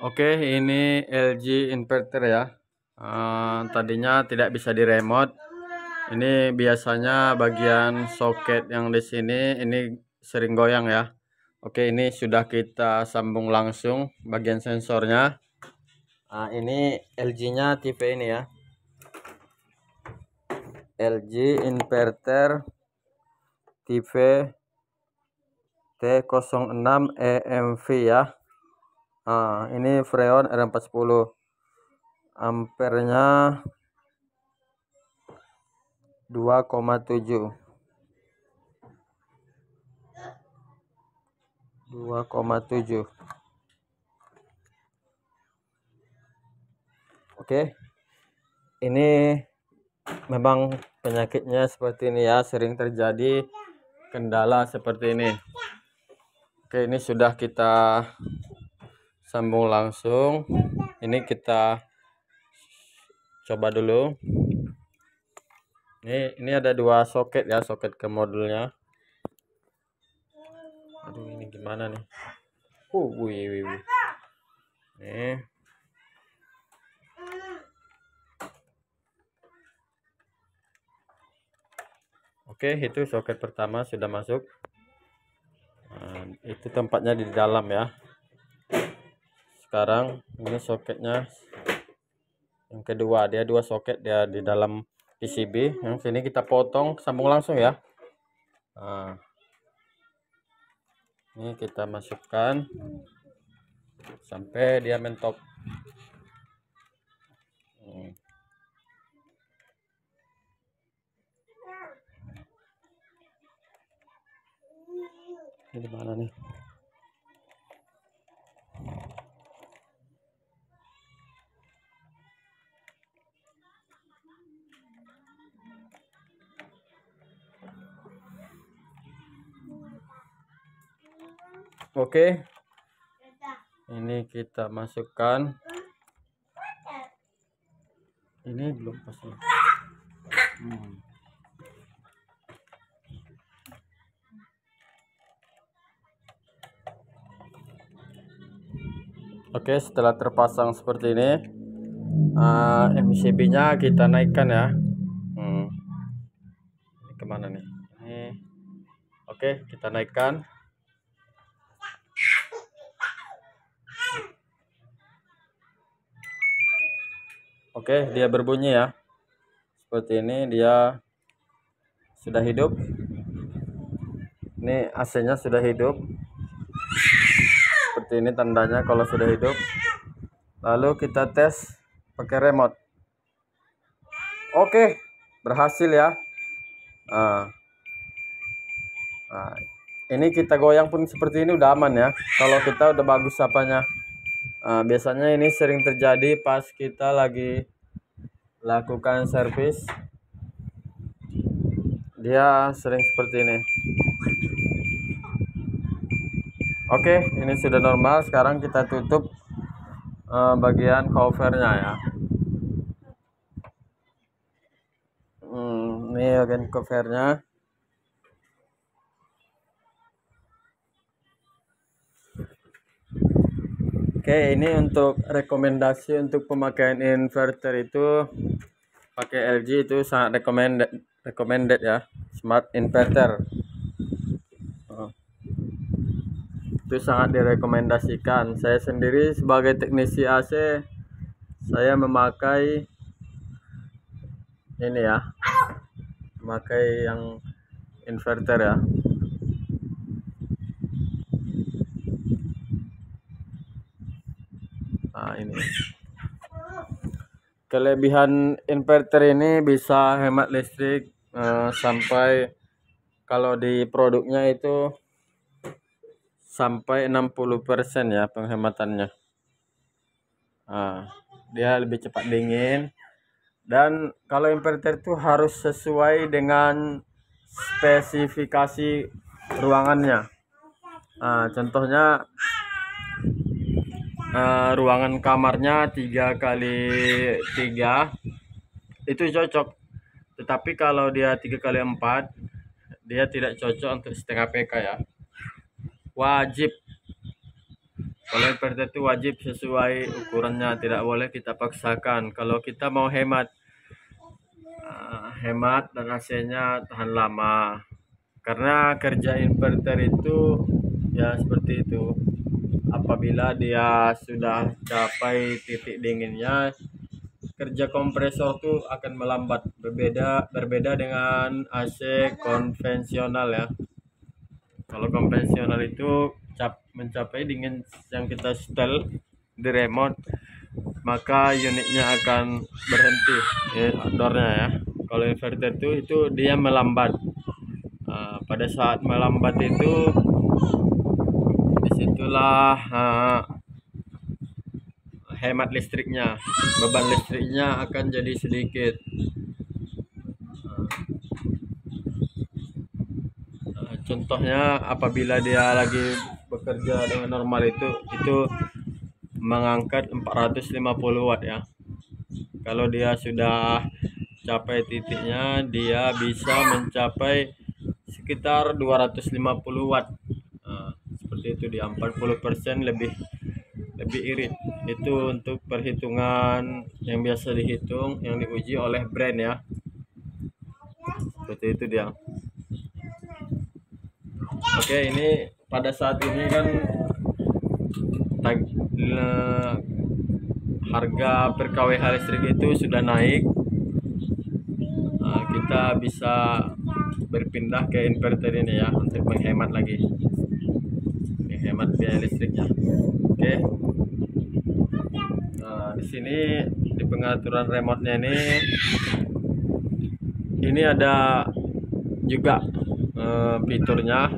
Oke, ini LG inverter ya. Tadinya tidak bisa di remote. Ini biasanya bagian soket yang di sini ini sering goyang ya. Oke, ini sudah kita sambung langsung bagian sensornya. Ini LG-nya tipe ini ya. LG inverter tipe T06 EMV ya. Ini Freon R410. Ampernya 2,7. Oke, ini memang penyakitnya seperti ini ya, sering terjadi kendala seperti ini. Oke, ini sudah kita sambung langsung. Ini kita coba dulu. Ini ada dua soket ya, soket ke modulnya. Aduh, ini gimana nih? Wih. Nih. Oke, itu soket pertama sudah masuk. Itu tempatnya di dalam ya. Sekarang ini soketnya yang kedua, dia dua soket dia di dalam PCB. Yang sini kita potong sambung langsung ya. Ini kita masukkan sampai dia mentok. Ini di mana nih? Oke, ini kita masukkan. Ini belum pasti. Oke, setelah terpasang seperti ini, MCB-nya kita naikkan ya. Ini kemana nih? Oke, kita naikkan. Oke, dia berbunyi ya. Seperti ini, dia sudah hidup. Ini AC-nya sudah hidup. Seperti ini tandanya kalau sudah hidup. Lalu kita tes pakai remote. Oke, berhasil ya. Ini kita goyang pun seperti ini udah aman ya. Kalau kita udah bagus apanya. Biasanya ini sering terjadi pas kita lagi lakukan servis. Dia sering seperti ini. Oke, ini sudah normal. Sekarang kita tutup bagian covernya ya. Ini bagian covernya. Oke, ini untuk rekomendasi untuk pemakaian inverter itu pakai LG itu sangat recommended ya, smart inverter. Itu sangat direkomendasikan. Saya sendiri sebagai teknisi AC, saya memakai ini ya, memakai yang inverter ya. Ini kelebihan inverter ini bisa hemat listrik sampai kalau di produknya itu sampai 60% ya penghematannya. Dia lebih cepat dingin, dan kalau inverter itu harus sesuai dengan spesifikasi ruangannya. Contohnya ruangan kamarnya 3x3 itu cocok, tetapi kalau dia 3x4 dia tidak cocok untuk setengah PK ya. Wajib Kalau inverter itu wajib sesuai ukurannya, tidak boleh kita paksakan. Kalau kita mau hemat, hemat dan AC-nya tahan lama. Karena kerja inverter itu ya seperti itu. Apabila dia sudah capai titik dinginnya, kerja kompresor tuh akan melambat. Berbeda dengan AC konvensional ya. Kalau konvensional itu mencapai dingin yang kita setel di remote, maka unitnya akan berhenti outdoornya ya. Kalau inverter itu dia melambat. Pada saat melambat itu disitulah hemat listriknya, beban listriknya akan jadi sedikit. Contohnya apabila dia lagi bekerja dengan normal itu mengangkat 450 watt ya. Kalau dia sudah capai titiknya, dia bisa mencapai sekitar 250 watt. Seperti itu, dia 40% lebih irit. Itu untuk perhitungan yang biasa dihitung, yang diuji oleh brand ya. Seperti itu dia. Oke, ini pada saat ini kan harga per kWh listrik itu sudah naik. Kita bisa berpindah ke inverter ini ya untuk menghemat lagi, menghemat biaya listriknya. Oke. Di sini di pengaturan remote-nya ini ada juga fiturnya.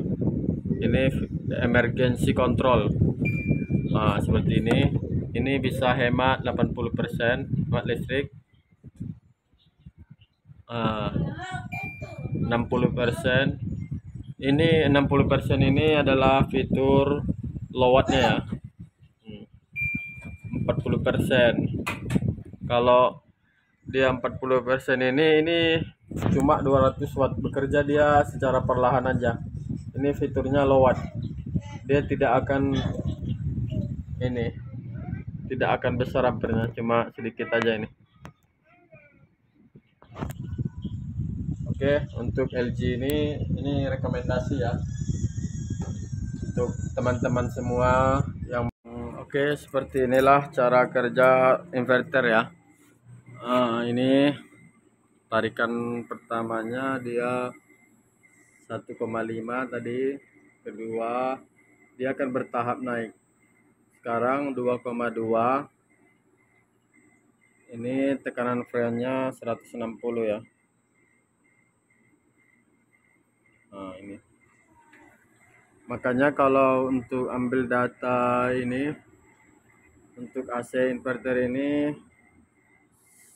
Ini emergency control. Seperti ini bisa hemat 80% hemat listrik, 60%. Ini 60% ini adalah fitur low wattnya ya. 40%. Kalau dia 40% ini cuma 200 watt, bekerja dia secara perlahan aja. Ini fiturnya low watt, dia tidak akan besar ampernya, cuma sedikit aja ini. Oke, untuk LG ini rekomendasi ya untuk teman-teman semua yang oke, seperti inilah cara kerja inverter ya. Ini tarikan pertamanya dia 1,5 tadi, kedua dia akan bertahap naik. Sekarang 2,2. Ini tekanan freonnya 160 ya. Ini. Makanya kalau untuk ambil data ini untuk AC inverter ini,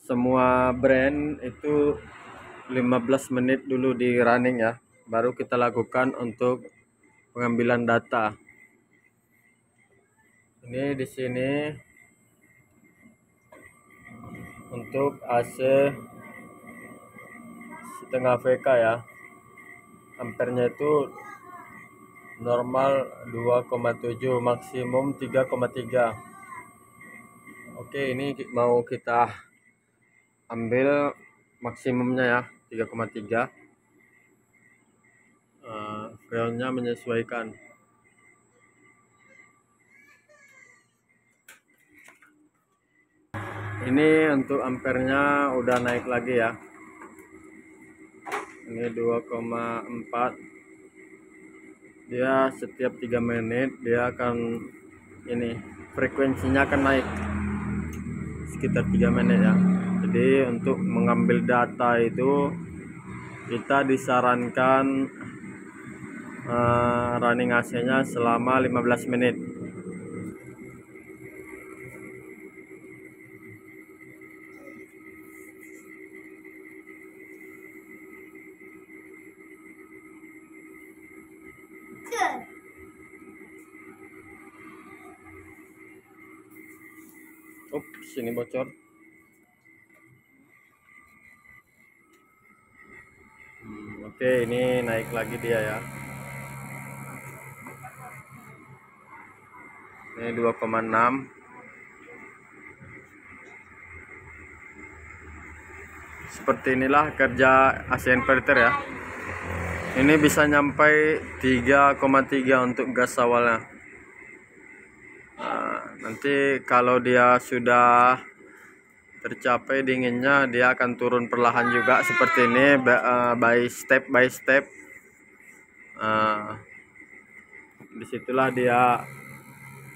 semua brand itu 15 menit dulu di running ya, baru kita lakukan untuk pengambilan data. Ini di sini untuk AC setengah VK ya, ampernya itu normal 2,7, maksimum 3,3. Oke, ini mau kita ambil maksimumnya ya, 3,3. Freonnya menyesuaikan. Ini untuk ampernya udah naik lagi ya. Ini 2,4. Dia setiap 3 menit dia akan frekuensinya akan naik sekitar 3 menit ya. Jadi untuk mengambil data itu kita disarankan running AC-nya selama 15 menit. Sini bocor. Oke, ini naik lagi dia ya. Ini 2,6. Seperti inilah kerja AC inverter ya. Ini bisa nyampai 3,3 untuk gas awalnya. Nah, nanti kalau dia sudah tercapai dinginnya, dia akan turun perlahan juga seperti ini, by step by step. Disitulah dia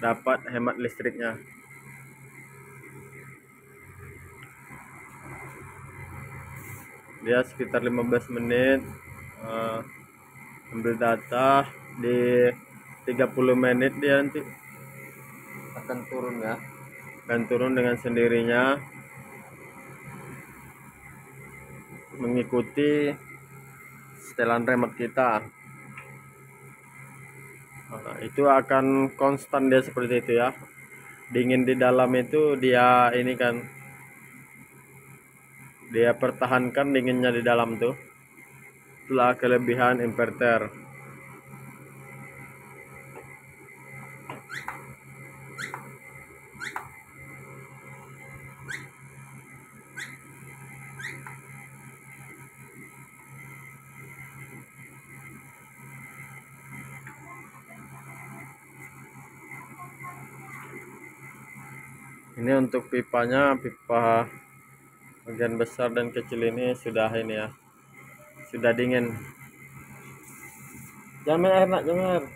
dapat hemat listriknya. Dia sekitar 15 menit ambil data, di 30 menit dia nanti akan turun ya, akan turun dengan sendirinya mengikuti setelan remote kita. Nah, itu akan konstan dia seperti itu ya. Dingin di dalam itu dia ini kan, dia pertahankan dinginnya di dalam tuh. Itulah kelebihan inverter. Ini untuk pipanya, pipa bagian besar dan kecil ini sudah ini ya, sudah dingin. Jangan main air nak, jangan air.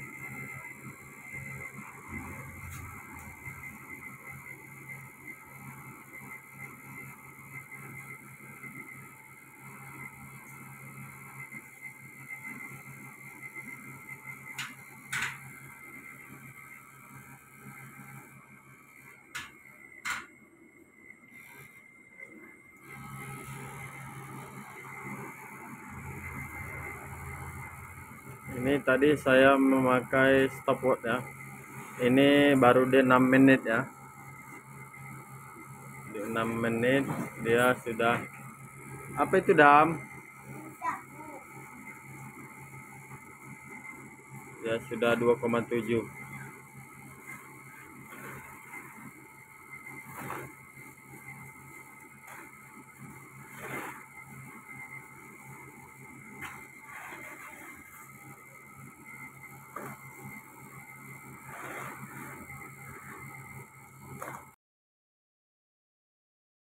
Ini tadi saya memakai stopwatch ya. Ini baru di 6 menit ya. Di 6 menit dia sudah, apa itu Dam? Ya sudah 2,7.